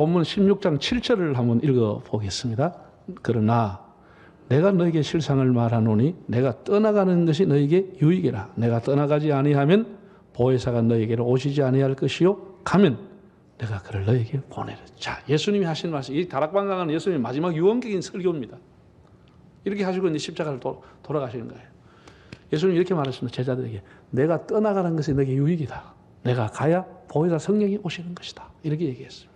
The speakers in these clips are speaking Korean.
본문 16장 7절을 한번 읽어보겠습니다. 그러나 내가 너에게 실상을 말하노니 내가 떠나가는 것이 너에게 유익이라. 내가 떠나가지 아니하면 보혜사가 너에게로 오시지 아니할 것이요 가면 내가 그를 너에게 보내라. 자, 예수님이 하신 말씀, 이 다락방 강은 예수님의 마지막 유언적인 설교입니다. 이렇게 하시고 이제 십자가를 돌아가시는 거예요. 예수님이 이렇게 말했습니다. 제자들에게 내가 떠나가는 것이 너에게 유익이다. 내가 가야 보혜사 성령이 오시는 것이다. 이렇게 얘기했습니다.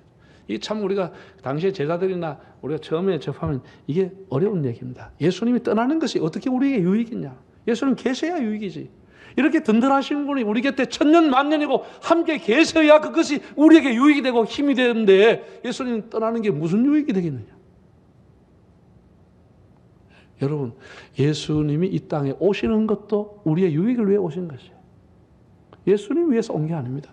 이 참 우리가 당시에 제자들이나 우리가 처음에 접하면 이게 어려운 얘기입니다. 예수님이 떠나는 것이 어떻게 우리에게 유익이냐? 예수님 계셔야 유익이지. 이렇게 든든하신 분이 우리 곁에 천년 만년이고 함께 계셔야 그것이 우리에게 유익이 되고 힘이 되는데 예수님 떠나는 게 무슨 유익이 되겠느냐? 여러분, 예수님이 이 땅에 오시는 것도 우리의 유익을 위해 오신 것이에요. 예수님 위해서 온 게 아닙니다.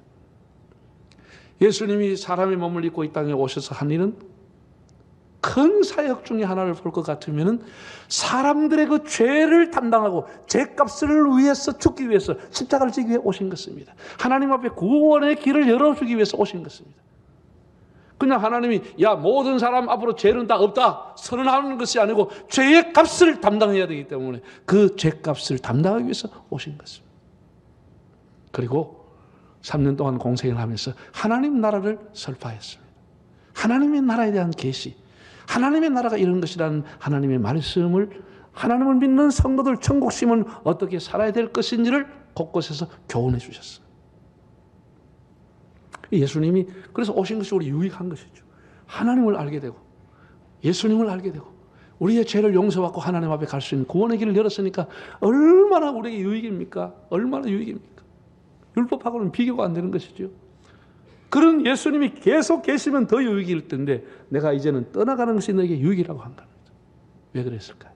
예수님이 사람의 몸을 입고 이 땅에 오셔서 한 일은 큰 사역 중에 하나를 볼 것 같으면 사람들의 그 죄를 담당하고 죄값을 위해서 죽기 위해서 십자가를 지기 위해 오신 것입니다. 하나님 앞에 구원의 길을 열어주기 위해서 오신 것입니다. 그냥 하나님이 야 모든 사람 앞으로 죄는 다 없다 선언하는 것이 아니고 죄의 값을 담당해야 되기 때문에 그 죄값을 담당하기 위해서 오신 것입니다. 그리고 3년 동안 공생을 하면서 하나님 나라를 설파했습니다. 하나님의 나라에 대한 계시, 하나님의 나라가 이런 것이라는 하나님의 말씀을 하나님을 믿는 성도들 천국 심은 어떻게 살아야 될 것인지를 곳곳에서 교훈해 주셨어요. 예수님이 그래서 오신 것이 우리 유익한 것이죠. 하나님을 알게 되고 예수님을 알게 되고 우리의 죄를 용서받고 하나님 앞에 갈 수 있는 구원의 길을 열었으니까 얼마나 우리에게 유익입니까? 얼마나 유익입니까? 율법하고는 비교가 안 되는 것이죠. 그런 예수님이 계속 계시면 더 유익일 텐데 내가 이제는 떠나가는 것이 너에게 유익이라고 한 겁니다. 왜 그랬을까요?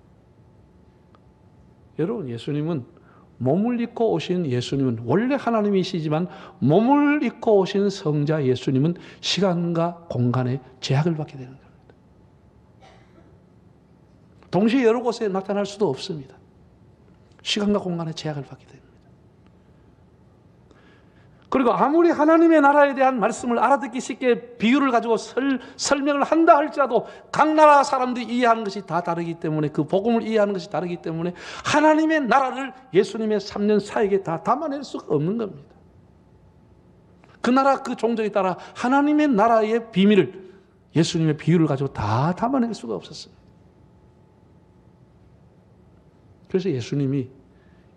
여러분, 예수님은 몸을 입고 오신 예수님은 원래 하나님이시지만 몸을 입고 오신 성자 예수님은 시간과 공간의 제약을 받게 되는 겁니다. 동시에 여러 곳에 나타날 수도 없습니다. 시간과 공간의 제약을 받게 됩니다. 그리고 아무리 하나님의 나라에 대한 말씀을 알아듣기 쉽게 비유를 가지고 설명을 한다 할지라도 각 나라 사람들이 이해하는 것이 다 다르기 때문에 그 복음을 이해하는 것이 다르기 때문에 하나님의 나라를 예수님의 3년 사역에 다 담아낼 수가 없는 겁니다. 그 나라 그 종족에 따라 하나님의 나라의 비밀을 예수님의 비유를 가지고 다 담아낼 수가 없었습니다. 그래서 예수님이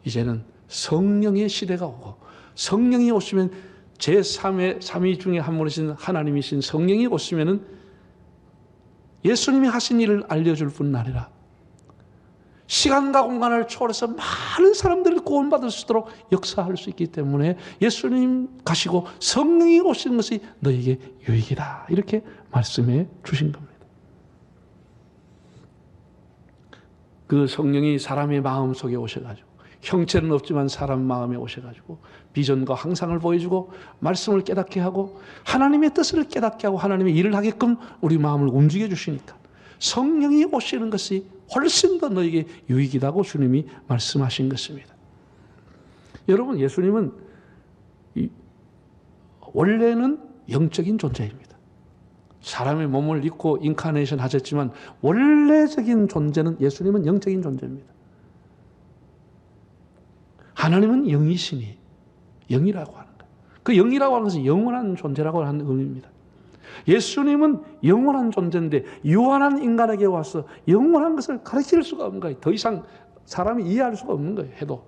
이제는 성령의 시대가 오고 성령이 오시면 제3의 삼위 중에 한 분이신 하나님이신 성령이 오시면은 예수님이 하신 일을 알려줄 뿐 아니라 시간과 공간을 초월해서 많은 사람들을 구원받을 수 있도록 역사할 수 있기 때문에 예수님 가시고 성령이 오시는 것이 너에게 유익이다. 이렇게 말씀해 주신 겁니다. 그 성령이 사람의 마음 속에 오셔가지고 형체는 없지만 사람 마음에 오셔가지고 비전과 항상을 보여주고 말씀을 깨닫게 하고 하나님의 뜻을 깨닫게 하고 하나님의 일을 하게끔 우리 마음을 움직여 주시니까 성령이 오시는 것이 훨씬 더 너에게 유익이라고 주님이 말씀하신 것입니다. 여러분, 예수님은 원래는 영적인 존재입니다. 사람의 몸을 입고 인카네이션 하셨지만 원래적인 존재는 예수님은 영적인 존재입니다. 하나님은 영이시니 영이라고 하는 거예요. 그 영이라고 하는 것은 영원한 존재라고 하는 의미입니다. 예수님은 영원한 존재인데 유한한 인간에게 와서 영원한 것을 가르칠 수가 없는 거예요. 더 이상 사람이 이해할 수가 없는 거예요. 해도.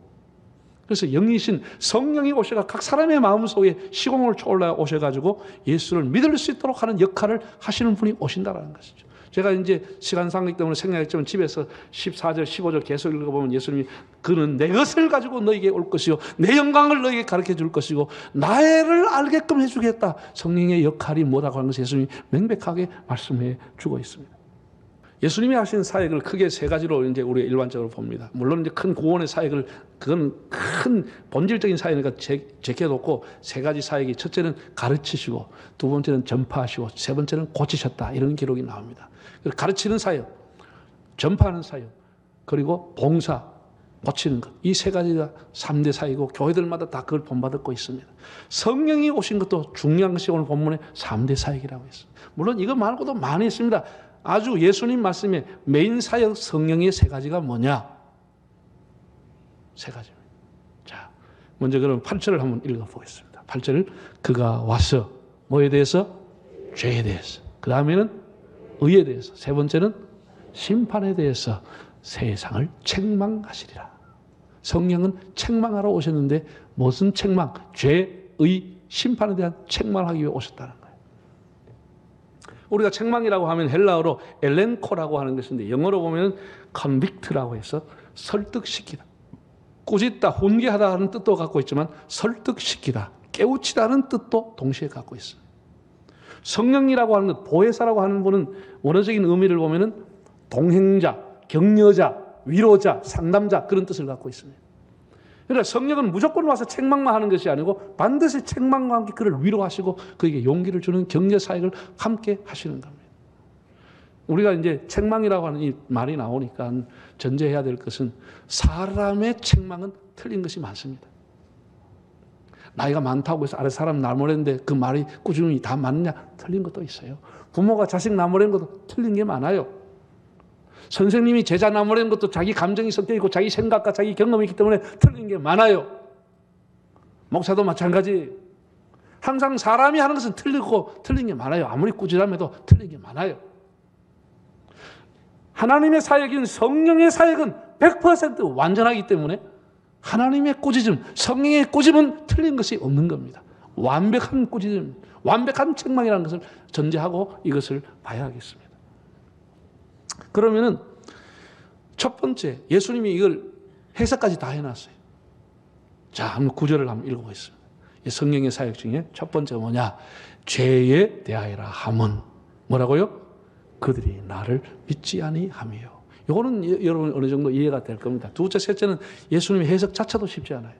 그래서 영이신 성령이 오셔가 각 사람의 마음속에 시공을 초월해 오셔가지고 예수를 믿을 수 있도록 하는 역할을 하시는 분이 오신다는 것이죠. 제가 이제 시간 상기 때문에 생략했지만 집에서 14절, 15절 계속 읽어보면 예수님이 그는 내 것을 가지고 너에게 올 것이요 내 영광을 너에게 가르쳐 줄 것이고 나를 알게끔 해주겠다. 성령의 역할이 뭐라고 하는 것을 예수님이 명백하게 말씀해 주고 있습니다. 예수님이 하신 사역을 크게 세 가지로 이제 우리가 일반적으로 봅니다. 물론 이제 큰 구원의 사역을 그건 큰 본질적인 사역이니까 제껴놓고 세 가지 사역이 첫째는 가르치시고 두 번째는 전파하시고 세 번째는 고치셨다 이런 기록이 나옵니다. 가르치는 사역, 전파하는 사역, 그리고 봉사, 고치는 것. 이 세 가지가 3대 사이고 교회들마다 다 그걸 본받고 있습니다. 성령이 오신 것도 중요한 것이 오늘 본문에 3대 사역이라고 했습니다. 물론 이거 말고도 많이 있습니다. 아주 예수님 말씀에 메인 사역 성령의 세 가지가 뭐냐? 세 가지입니다. 자, 먼저 그럼 8절을 한번 읽어보겠습니다. 8절을 그가 와서 뭐에 대해서? 죄에 대해서. 그 다음에는 의에 대해서. 세 번째는 심판에 대해서 세상을 책망하시리라. 성령은 책망하러 오셨는데 무슨 책망? 죄, 의, 심판에 대한 책망을 하기 위해 오셨다는 거예요. 우리가 책망이라고 하면 헬라어로 엘렌코라고 하는 것인데 영어로 보면 convict라고 해서 설득시키다, 꾸짖다, 훈계하다 하는 뜻도 갖고 있지만 설득시키다, 깨우치다는 뜻도 동시에 갖고 있습니다. 성령이라고 하는 것, 보혜사라고 하는 분은 원어적인 의미를 보면 동행자, 격려자, 위로자, 상담자 그런 뜻을 갖고 있습니다. 그러니까 성령은 무조건 와서 책망만 하는 것이 아니고 반드시 책망과 함께 그를 위로하시고 그에게 용기를 주는 격려 사역을 함께 하시는 겁니다. 우리가 이제 책망이라고 하는 이 말이 나오니까 전제해야 될 것은 사람의 책망은 틀린 것이 많습니다. 나이가 많다고 해서 아래 사람 나무랬는데 그 말이 꾸준히 다 맞느냐? 틀린 것도 있어요. 부모가 자식 나무라는 것도 틀린 게 많아요. 선생님이 제자 나무라는 것도 자기 감정이 섞여 있고 자기 생각과 자기 경험이 있기 때문에 틀린 게 많아요. 목사도 마찬가지. 항상 사람이 하는 것은 틀리고 틀린 게 많아요. 아무리 꾸지람해도 틀린 게 많아요. 하나님의 사역인 성령의 사역은 100% 완전하기 때문에 하나님의 꾸짖음, 성령의 꾸짖음은 틀린 것이 없는 겁니다. 완벽한 꾸짖음, 완벽한 책망이라는 것을 전제하고 이것을 봐야 하겠습니다. 그러면은 첫 번째 예수님이 이걸 해석까지 다 해놨어요. 자, 한번 구절을 한번 읽어보겠습니다. 성령의 사역 중에 첫 번째가 뭐냐? 죄에 대하여라 함은 뭐라고요? 그들이 나를 믿지 아니하며. 이거는 여러분 어느 정도 이해가 될 겁니다. 두째, 셋째는 예수님의 해석 자체도 쉽지 않아요.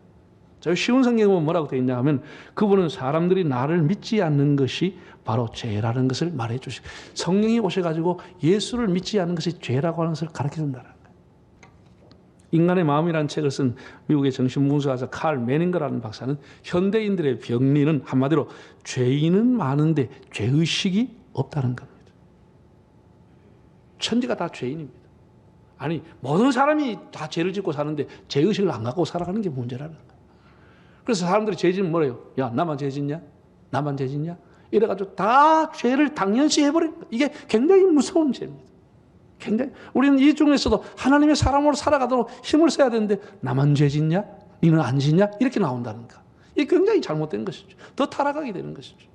자, 쉬운 성경에 보면 뭐라고 되어 있냐 하면 그분은 사람들이 나를 믿지 않는 것이 바로 죄라는 것을 말해 주시고 성령이 오셔가지고 예수를 믿지 않는 것이 죄라고 하는 것을 가르쳐 준다는 거예요. 인간의 마음이라는 책을 쓴 미국의 정신분석가자 칼 매닝거라는 박사는 현대인들의 병리는 한마디로 죄인은 많은데 죄의식이 없다는 겁니다. 천지가 다 죄인입니다. 아니 모든 사람이 다 죄를 짓고 사는데 죄의식을 안 갖고 살아가는 게 문제라는 거예요. 그래서 사람들이 죄 짓면 뭐래요? 야, 나만 죄 짓냐? 나만 죄 짓냐? 이래가지고 다 죄를 당연시 해버린 거예요. 이게 굉장히 무서운 죄입니다. 굉장히. 우리는 이 중에서도 하나님의 사람으로 살아가도록 힘을 써야 되는데 나만 죄 짓냐? 너는 안 짓냐? 이렇게 나온다는 거. 이게 굉장히 잘못된 것이죠. 더 타락하게 되는 것이죠.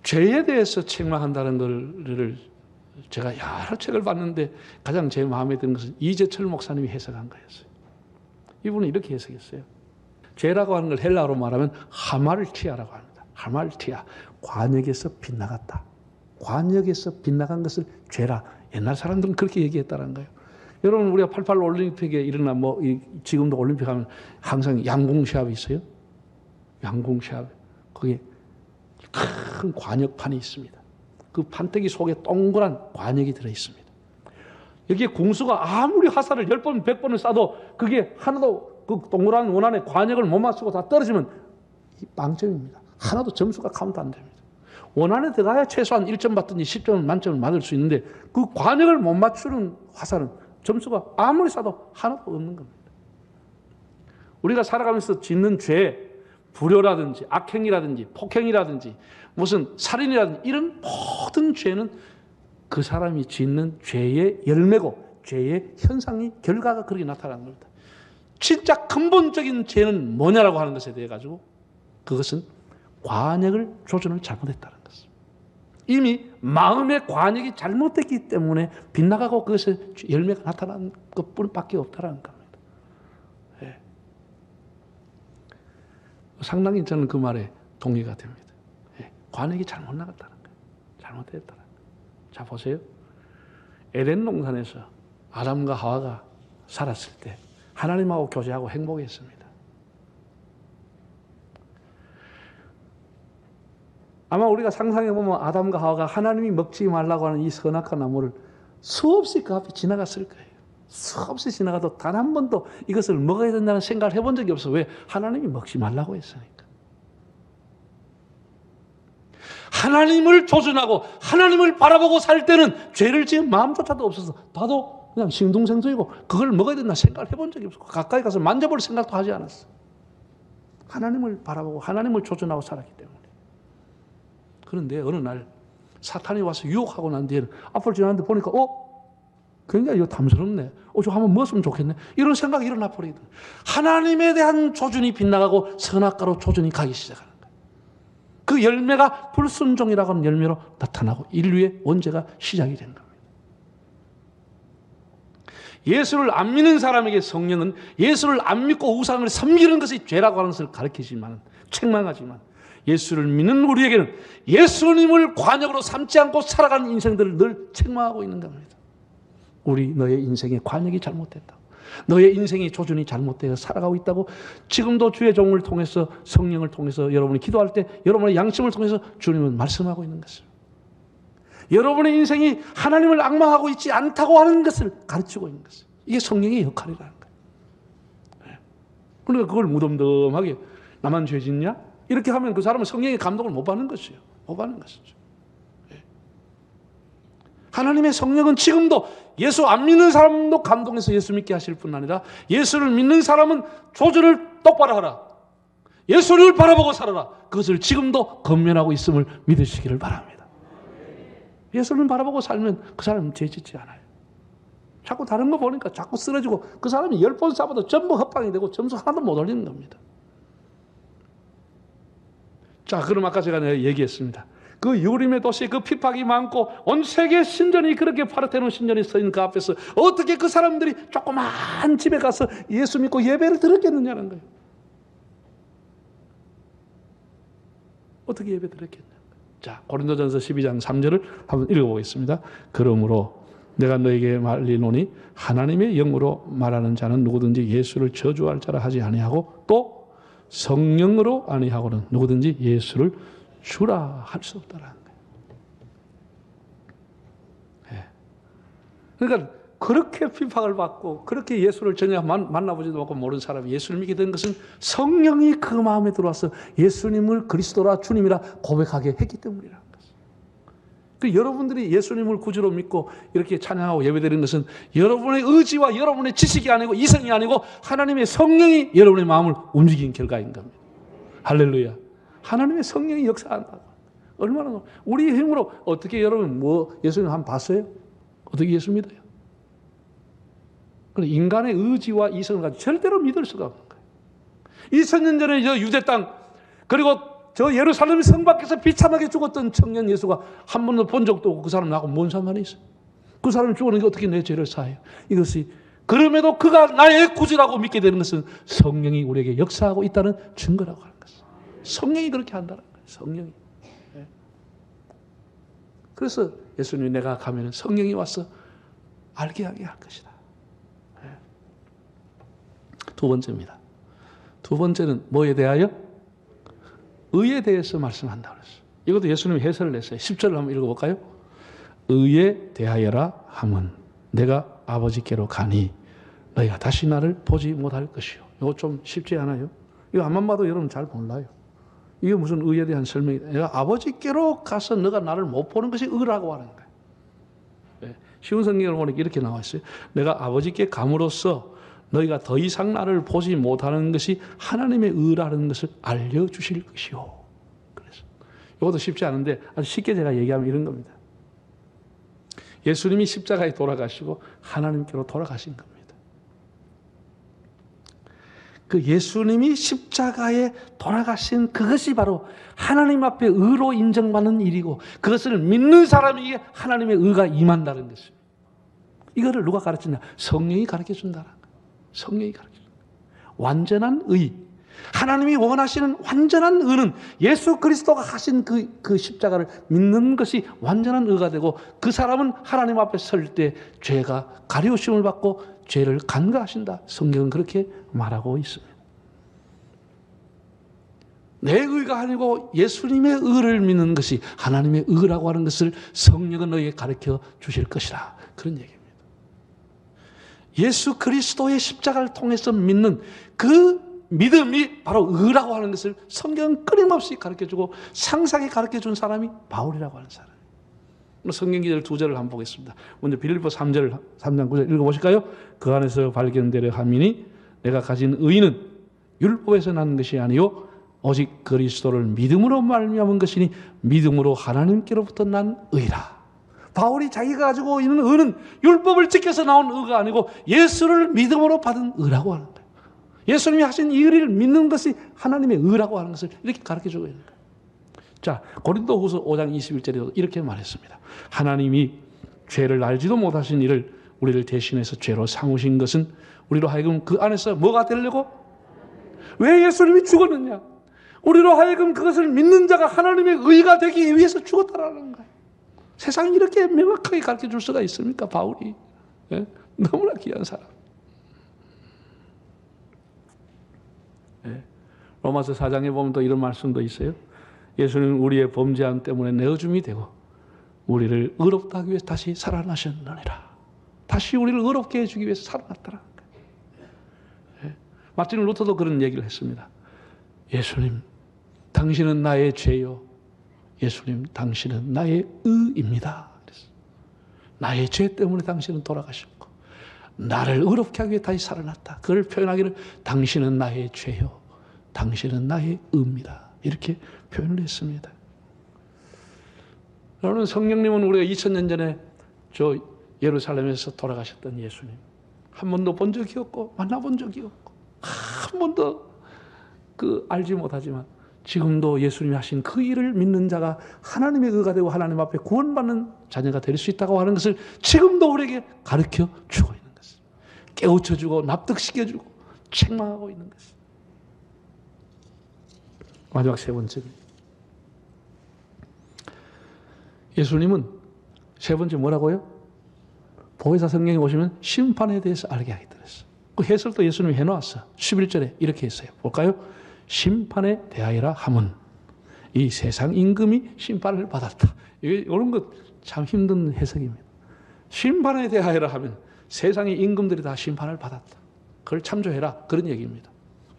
죄에 대해서 책망한다는 것을 제가 여러 책을 봤는데 가장 제 마음에 드는 것은 이재철 목사님이 해석한 거였어요. 이분은 이렇게 해석했어요. 죄라고 하는 걸 헬라어로 말하면 하말티아라고 합니다. 하말티아, 관역에서 빗나갔다. 관역에서 빗나간 것을 죄라. 옛날 사람들은 그렇게 얘기했다는 거예요. 여러분 우리가 88 올림픽에 일어나 지금도 올림픽 하면 항상 양궁시합이 있어요. 양궁시합. 거기에 큰 관역판이 있습니다. 그 판때기 속에 동그란 관역이 들어있습니다. 여기에 궁수가 아무리 화살을 10번, 100번을 쏴도 그게 하나도 그 동그란 원안에 관역을 못 맞추고 다 떨어지면 빵점입니다. 하나도 점수가 카운트 안 됩니다. 원안에 들어가야 최소한 1점 받든지 10점 만점을 받을 수 있는데 그 관역을 못 맞추는 화살은 점수가 아무리 쏴도 하나도 없는 겁니다. 우리가 살아가면서 짓는 죄, 불효라든지 악행이라든지 폭행이라든지 무슨 살인이라든지 이런 모든 죄는 그 사람이 짓는 죄의 열매고 죄의 현상이 결과가 그렇게 나타나는 겁니다. 진짜 근본적인 죄는 뭐냐라고 하는 것에 대해 가지고 그것은 관역을 조준을 잘못했다는 것입니다. 이미 마음의 관역이 잘못됐기 때문에 빗나가고 그것에 열매가 나타나는 것뿐밖에 없다는 겁니다. 네. 상당히 저는 그 말에 동의가 됩니다. 네. 관역이 잘못 나갔다는 거예요. 잘못됐다는 거예요. 자 보세요. 에덴 동산에서 아담과 하와가 살았을 때 하나님하고 교제하고 행복했습니다. 아마 우리가 상상해 보면 아담과 하와가 하나님이 먹지 말라고 하는 이 선악과 나무를 수없이 그 앞에 지나갔을 거예요. 수없이 지나가도 단 한 번도 이것을 먹어야 된다는 생각을 해본 적이 없어. 왜? 하나님이 먹지 말라고 했으니까. 하나님을 조준하고 하나님을 바라보고 살 때는 죄를 지은 마음조차도 없어서 나도 그냥 싱둥생둥이고 그걸 먹어야 된다 생각을 해본 적이 없고 가까이 가서 만져볼 생각도 하지 않았어. 하나님을 바라보고 하나님을 조준하고 살았기 때문에. 그런데 어느 날 사탄이 와서 유혹하고 난 뒤에는 앞을 지나는데 보니까 굉장히 이거 탐스럽네. 저 한번 먹었으면 좋겠네. 이런 생각이 일어나 버리거든. 하나님에 대한 조준이 빗나가고 선악과로 조준이 가기 시작하는 거예요. 그 열매가 불순종이라고 하는 열매로 나타나고 인류의 원죄가 시작이 된 겁니다. 예수를 안 믿는 사람에게 성령은 예수를 안 믿고 우상을 섬기는 것이 죄라고 하는 것을 가르치지만 책망하지만 예수를 믿는 우리에게는 예수님을 관역으로 삼지 않고 살아가는 인생들을 늘 책망하고 있는 겁니다. 너의 인생의 관역이 잘못됐다. 너의 인생의 조준이 잘못되어 살아가고 있다고 지금도 주의 종을 통해서 성령을 통해서 여러분이 기도할 때 여러분의 양심을 통해서 주님은 말씀하고 있는 것입니다. 여러분의 인생이 하나님을 앙망하고 있지 않다고 하는 것을 가르치고 있는 것입니다. 이게 성령의 역할이라는 거예요. 그러니까 그걸 무덤덤하게 나만 죄 짓냐? 이렇게 하면 그 사람은 성령의 감동을 못 받는 것이에요. 못 받는 것이죠. 하나님의 성령은 지금도 예수 안 믿는 사람도 감동해서 예수 믿게 하실 뿐 아니라 예수를 믿는 사람은 조절을 똑바로 하라. 예수를 바라보고 살아라. 그것을 지금도 건면하고 있음을 믿으시기를 바랍니다. 예수를 바라보고 살면 그 사람은 죄 짓지 않아요. 자꾸 다른 거 보니까 자꾸 쓰러지고 그 사람이 10번 싸워도 전부 헛방이 되고 점수 하나도 못 올리는 겁니다. 자, 그럼 아까 제가 얘기했습니다. 그 유림의 도시에 그 핍박이 많고 온 세계 신전이 그렇게 파르테논 신전이 서 있는 그 앞에서 어떻게 그 사람들이 조그만 집에 가서 예수 믿고 예배를 드렸겠느냐는 거예요. 어떻게 예배 드렸겠냐. 자, 고린도전서 12장 3절을 한번 읽어보겠습니다. 그러므로 내가 너에게 말리노니 하나님의 영으로 말하는 자는 누구든지 예수를 저주할 자라 하지 아니하고 또 성령으로 아니하고는 누구든지 예수를 주라 할 수 없다라는 거예요. 그러니까 그렇게 핍박을 받고 그렇게 예수를 전혀 만나보지도 않고 모르는 사람이 예수를 믿게 된 것은 성령이 그 마음에 들어와서 예수님을 그리스도라 주님이라 고백하게 했기 때문이라는 것이죠. 그 여러분들이 예수님을 구주로 믿고 이렇게 찬양하고 예배드리는 것은 여러분의 의지와 여러분의 지식이 아니고 이성이 아니고 하나님의 성령이 여러분의 마음을 움직인 결과인 겁니다. 할렐루야. 하나님의 성령이 역사한다고. 얼마나 우리 힘으로 어떻게 여러분 예수님 한번 봤어요? 어떻게 예수 믿어요? 인간의 의지와 이성을 가지고 절대로 믿을 수가 없는 거예요. 2000년 전에 저 유대 땅 그리고 저 예루살렘 성 밖에서 비참하게 죽었던 청년 예수가 한 번도 본 적도 없고 그 사람 나하고 뭔 상관이 있어요? 그 사람이 죽었는데 어떻게 내 죄를 사해요? 이것이 그럼에도 그가 나의 구주라고 믿게 되는 것은 성령이 우리에게 역사하고 있다는 증거라고 하는 것이죠. 성령이 그렇게 한다는 거예요. 성령이. 그래서 예수님이 내가 가면 성령이 와서 알게 하게 할 것이다. 두 번째입니다. 두 번째는 뭐에 대하여? 의에 대해서 말씀한다고 그랬어요. 이것도 예수님이 해설을 했어요. 10절을 한번 읽어볼까요? 의에 대하여라 함은 내가 아버지께로 가니 너희가 다시 나를 보지 못할 것이요. 이거 좀 쉽지 않아요? 이거 안만 봐도 여러분 잘 몰라요. 이게 무슨 의에 대한 설명이다. 내가 아버지께로 가서 너가 나를 못 보는 것이 의라고 하는 거예요. 네. 쉬운 성경을 보니까 이렇게 나와 있어요. 내가 아버지께 감으로써 너희가 더 이상 나를 보지 못하는 것이 하나님의 의라는 것을 알려주실 것이요. 그래서 이것도 쉽지 않은데 아주 쉽게 제가 얘기하면 이런 겁니다. 예수님이 십자가에 돌아가시고 하나님께로 돌아가신 겁니다. 그 예수님이 십자가에 돌아가신 그것이 바로 하나님 앞에 의로 인정받는 일이고 그것을 믿는 사람에게 하나님의 의가 임한다는 것입니다. 이거를 누가 가르치냐? 성령이 가르쳐준다는 거예요. 성령이 가르쳐준다. 완전한 의. 하나님이 원하시는 완전한 의는 예수 그리스도가 하신 그 십자가를 믿는 것이 완전한 의가 되고 그 사람은 하나님 앞에 설 때 죄가 가리우심을 받고 죄를 간과하신다. 성경은 그렇게 말하고 있습니다. 내 의가 아니고 예수님의 의를 믿는 것이 하나님의 의라고 하는 것을 성령은 너에게 가르쳐 주실 것이라. 그런 얘기입니다. 예수 그리스도의 십자가를 통해서 믿는 그 믿음이 바로 의라고 하는 것을 성경은 끊임없이 가르쳐주고 상세하게 가르쳐준 사람이 바울이라고 하는 사람이에요. 성경 기절 두 절을 한번 보겠습니다. 먼저 빌립보 3장 9절 읽어보실까요? 그 안에서 발견되려 함이니 내가 가진 의는 율법에서 난 것이 아니요 오직 그리스도를 믿음으로 말미암은 것이니 믿음으로 하나님께로부터 난 의라. 바울이 자기가 가지고 있는 의는 율법을 지켜서 나온 의가 아니고 예수를 믿음으로 받은 의라고 하는 거예요. 예수님이 하신 이 의를 믿는 것이 하나님의 의라고 하는 것을 이렇게 가르쳐주고 있는 거예요. 자, 고린도후서 5장 21절에도 이렇게 말했습니다. 하나님이 죄를 알지도 못하신 이를 우리를 대신해서 죄로 삼으신 것은 우리로 하여금 그 안에서 뭐가 되려고? 왜 예수님이 죽었느냐? 우리로 하여금 그것을 믿는 자가 하나님의 의가 되기 위해서 죽었다라는 거예요. 세상이 이렇게 명확하게 가르쳐줄 수가 있습니까? 바울이. 예? 너무나 귀한 사람. 예. 로마서 4장에 보면 또 이런 말씀도 있어요. 예수님은 우리의 범죄함 때문에 내어줌이 되고 우리를 의롭다 하기 위해서 다시 살아나셨느니라. 다시 우리를 의롭게 해주기 위해서 살아났더라. 예. 마틴 루터도 그런 얘기를 했습니다. 예수님, 당신은 나의 죄요. 예수님, 당신은 나의 의입니다. 그랬어요. 나의 죄 때문에 당신은 돌아가셨고 나를 의롭게 하기 위해 다시 살아났다. 그걸 표현하기를 당신은 나의 죄요. 당신은 나의 의입니다. 이렇게 표현을 했습니다. 여러분, 성령님은 우리가 2000년 전에 저 예루살렘에서 돌아가셨던 예수님 한 번도 본 적이 없고 만나본 적이 없고 한 번도 알지 못하지만 지금도 예수님이 하신 그 일을 믿는 자가 하나님의 의가 되고 하나님 앞에 구원받는 자녀가 될 수 있다고 하는 것을 지금도 우리에게 가르쳐 주고 있는 것입니다. 깨우쳐주고 납득시켜주고 책망하고 있는 것입니다. 마지막 세 번째는 예수님은 세 번째 뭐라고요? 보혜사 성경에 보시면 심판에 대해서 알게 하게 되었어요. 그 해설도 예수님이 해놓았어요. 11절에 이렇게 했어요. 볼까요? 심판에 대하여라 함은 이 세상 임금이 심판을 받았다. 이런 것 참 힘든 해석입니다. 심판에 대하여라 하면 세상의 임금들이 다 심판을 받았다. 그걸 참조해라. 그런 얘기입니다.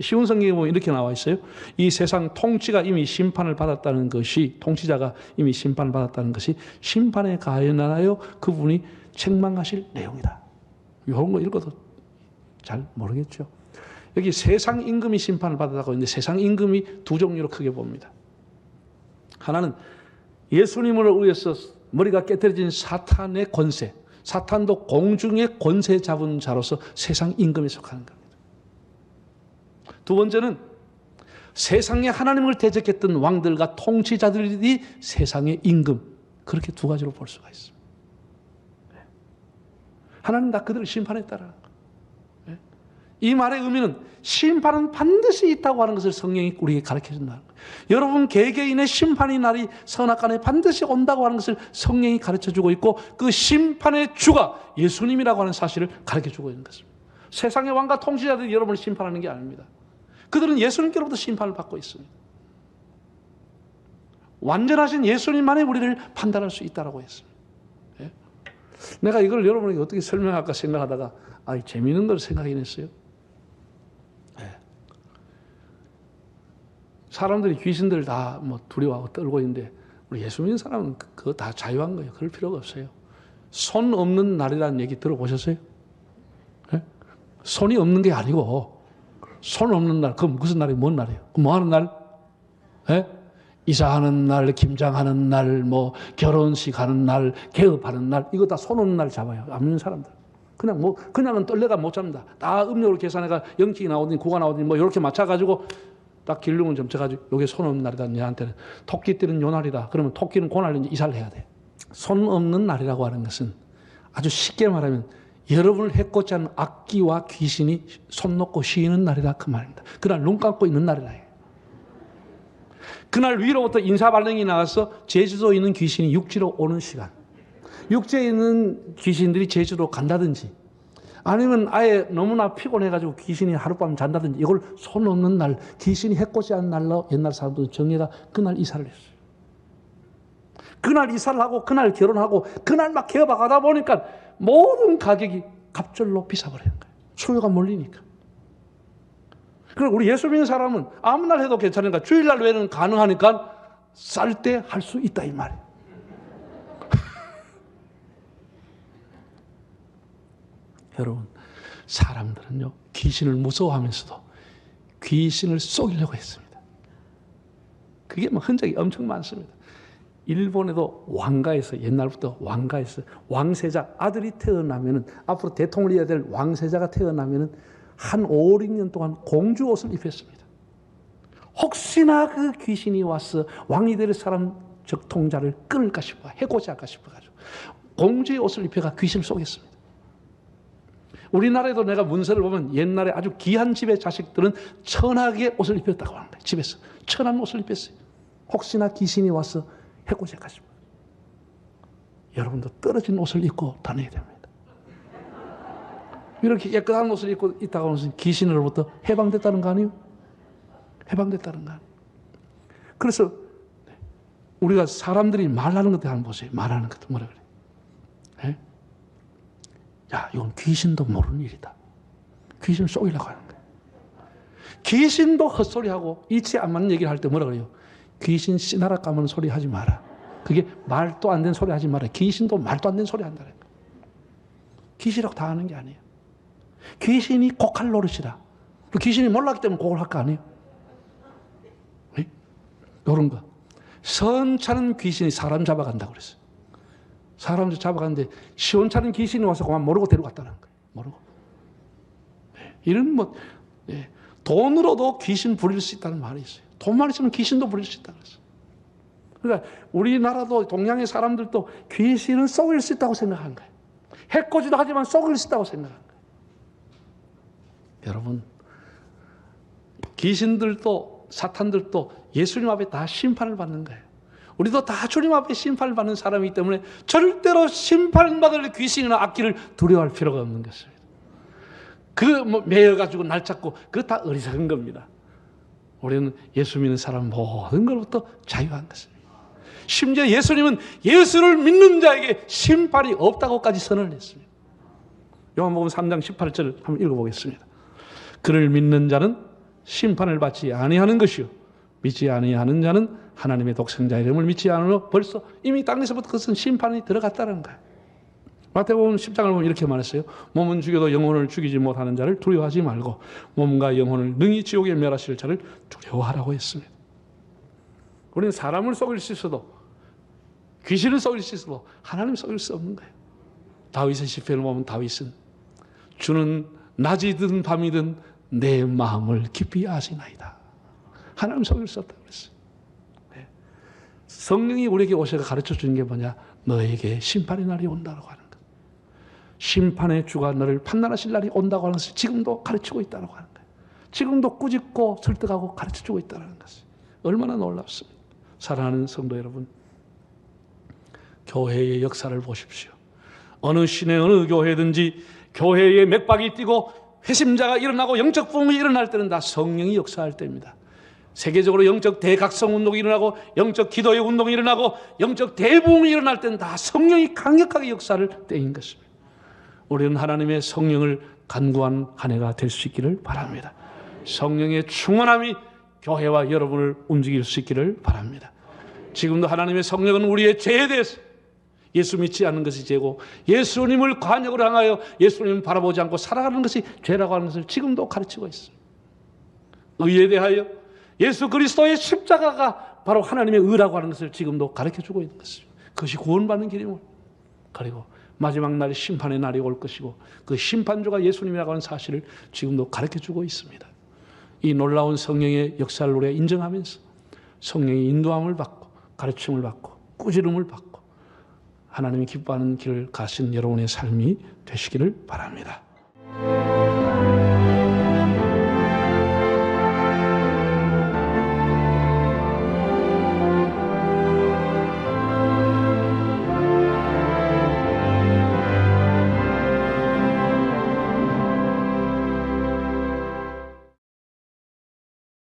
쉬운 성경에 보면 이렇게 나와 있어요. 이 세상 통치가 이미 심판을 받았다는 것이, 통치자가 이미 심판을 받았다는 것이 심판에 가하여 그분이 책망하실 내용이다. 이런 거 읽어도 잘 모르겠죠. 여기 세상 임금이 심판을 받았다고 했는데 세상 임금이 두 종류로 크게 봅니다. 하나는 예수님을 위해서 머리가 깨트려진 사탄의 권세, 사탄도 공중의 권세 잡은 자로서 세상 임금에 속하는 겁니다. 두 번째는 세상에 하나님을 대적했던 왕들과 통치자들이 세상의 임금, 그렇게 두 가지로 볼 수가 있습니다. 하나님 다 그들을 심판했다라는 거예요. 이 말의 의미는 심판은 반드시 있다고 하는 것을 성령이 우리에게 가르쳐준다는 거예요. 여러분 개개인의 심판의 날이 선악간에 반드시 온다고 하는 것을 성령이 가르쳐주고 있고 그 심판의 주가 예수님이라고 하는 사실을 가르쳐주고 있는 것입니다. 세상의 왕과 통치자들이 여러분을 심판하는 게 아닙니다. 그들은 예수님께로부터 심판을 받고 있습니다. 완전하신 예수님만이 우리를 판단할 수 있다고 했습니다. 예? 내가 이걸 여러분에게 어떻게 설명할까 생각하다가 재미있는 걸 생각해냈어요. 예. 사람들이 귀신들 다 두려워하고 떨고 있는데 우리 예수 믿는 사람은 그거 다 자유한 거예요. 그럴 필요가 없어요. 손 없는 날이라는 얘기 들어보셨어요? 예? 손이 없는 게 아니고 손 없는 날, 그럼 무슨 날이 뭔 날이에요? 뭐 하는 날? 예? 이사하는 날, 김장하는 날, 결혼식 하는 날, 개업하는 날, 이거 다 손 없는 날 잡아요. 안 믿는 사람들. 그냥은 떨레가 못 잡는다. 다 음력으로 계산해가 영칙이 나오더니 구가 나오더니 이렇게 맞춰가지고 딱 길lum을 점쳐가지고 요게 손 없는 날이다. 얘한테는 토끼띠는 요 날이다. 그러면 토끼는 그 날에 이사를 해야 돼. 손 없는 날이라고 하는 것은 아주 쉽게 말하면 여러분을 해코지 하는 악기와 귀신이 손 놓고 쉬는 날이다. 그 말입니다. 그날 눈 감고 있는 날이다. 그날 위로부터 인사발령이 나와서 제주도에 있는 귀신이 육지로 오는 시간. 육지에 있는 귀신들이 제주로 간다든지 아니면 아예 너무나 피곤해가지고 귀신이 하룻밤 잔다든지 이걸 손 놓는 날, 귀신이 해코지 않는 날로 옛날 사람들은 정해가 그날 이사를 했어요. 그날 이사를 하고 그날 결혼하고 그날 막 개업하다 보니까 모든 가격이 갑절로 비싸버리는 거예요. 수요가 몰리니까. 그리고 우리 예수 믿는 사람은 아무 날 해도 괜찮으니까 주일날 외에는 가능하니까 쌀 때 할 수 있다 이 말이에요. 여러분, 사람들은요 귀신을 무서워하면서도 귀신을 속이려고 했습니다. 그게 뭐 흔적이 엄청 많습니다. 일본에도 왕가에서 옛날부터 왕가에서 왕세자 아들이 태어나면은 앞으로 대통령이 해야 될 왕세자가 태어나면은 한 5, 6년 동안 공주 옷을 입혔습니다. 혹시나 그 귀신이 와서 왕이 될 사람 적통자를 끊을까 싶어, 해코지 할까 싶어가지고 공주의 옷을 입혀가 귀신을 속였습니다. 우리나라에도 내가 문서를 보면 옛날에 아주 귀한 집의 자식들은 천하게 옷을 입혔다고 하는 거예요. 집에서 천한 옷을 입혔어요. 혹시나 귀신이 와서 해코지 할까 싶어. 여러분도 떨어진 옷을 입고 다녀야 됩니다. 이렇게 깨끗한 옷을 입고 있다고 하면 귀신으로부터 해방됐다는 거 아니에요? 해방됐다는 거 아니에요? 그래서 우리가 사람들이 말하는 것들 한번 보세요. 말하는 것들 뭐라 그래? 야, 이건 귀신도 모르는 일이다. 귀신을 속이려고 하는 거예요. 귀신도 헛소리하고 이치 안 맞는 얘기를 할 때 뭐라 그래요? 귀신 씨나라 까먹는 소리 하지 마라. 그게 말도 안 되는 소리 하지 마라. 귀신도 말도 안 되는 소리 한다는 거예요. 귀신이라고 다 하는 게 아니에요. 귀신이 곡할 노릇이다. 귀신이 몰랐기 때문에 곡을 할 거 아니에요? 네? 이런 거. 선차는 귀신이 사람 잡아간다고 그랬어요. 사람 잡아가는데 시원찮은 귀신이 와서 그만 모르고 데려갔다는 거예요. 모르고. 네. 이런 뭐 네. 돈으로도 귀신 부릴 수 있다는 말이 있어요. 돈만 있으면 귀신도 부릴 수 있다고 그랬어요. 그러니까 우리나라도 동양의 사람들도 귀신은 속일 수 있다고 생각한 거예요. 해코지도 하지만 속일 수 있다고 생각한 거예요. 여러분, 귀신들도 사탄들도 예수님 앞에 다 심판을 받는 거예요. 우리도 다 주님 앞에 심판을 받는 사람이기 때문에 절대로 심판받을 귀신이나 악기를 두려워할 필요가 없는 것입니다. 뭐 매여가지고 날 잡고 그거 다 어리석은 겁니다. 우리는 예수 믿는 사람 모든 것부터 자유한 것입니다. 심지어 예수님은 예수를 믿는 자에게 심판이 없다고까지 선언을 했습니다. 요한복음 3장 18절 한번 읽어보겠습니다. 그를 믿는 자는 심판을 받지 아니하는 것이요 믿지 아니하는 자는 하나님의 독생자 이름을 믿지 않으므로 벌써 이미 땅에서부터 그것은 심판이 들어갔다는 거예요. 마태복음 10장을 보면 이렇게 말했어요. 몸은 죽여도 영혼을 죽이지 못하는 자를 두려워하지 말고 몸과 영혼을 능히 지옥에 멸하실 자를 두려워하라고 했습니다. 우리는 사람을 속일 수 있어도 귀신을 속일 수 있어도 하나님을 속일 수 없는 거예요. 다윗의 시편을 보면 다윗은 주는 낮이든 밤이든 내 마음을 깊이 아시나이다. 하나님 속일 수 없다고 그랬어요. 네. 성령이 우리에게 오셔서 가르쳐 주는 게 뭐냐? 너에게 심판의 날이 온다고 하는 것. 심판의 주가 너를 판단하실 날이 온다고 하는 것을 지금도 가르치고 있다고 하는 거예요. 지금도 꾸짖고 설득하고 가르쳐 주고 있다는 것이 얼마나 놀랍습니까? 사랑하는 성도 여러분, 교회의 역사를 보십시오. 어느 시내 어느 교회든지 교회에 맥박이 뛰고 회심자가 일어나고 영적 부흥이 일어날 때는 다 성령이 역사할 때입니다. 세계적으로 영적 대각성 운동이 일어나고 영적 기도의 운동이 일어나고 영적 대부흥이 일어날 때는 다 성령이 강력하게 역사할 때인 것입니다. 우리는 하나님의 성령을 간구한 한 해가 될 수 있기를 바랍니다. 성령의 충만함이 교회와 여러분을 움직일 수 있기를 바랍니다. 지금도 하나님의 성령은 우리의 죄에 대해서 예수 믿지 않는 것이 죄고 예수님을 관역으로 향하여 예수님을 바라보지 않고 살아가는 것이 죄라고 하는 것을 지금도 가르치고 있습니다. 의에 대하여 예수 그리스도의 십자가가 바로 하나님의 의라고 하는 것을 지금도 가르쳐주고 있는 것입니다. 그것이 구원받는 길임을, 그리고 마지막 날 심판의 날이 올 것이고 그 심판주가 예수님이라고 하는 사실을 지금도 가르쳐주고 있습니다. 이 놀라운 성령의 역사를 우리가 인정하면서 성령의 인도함을 받고 가르침을 받고 꾸지름을 받고 하나님이 기뻐하는 길을 가신 여러분의 삶이 되시기를 바랍니다.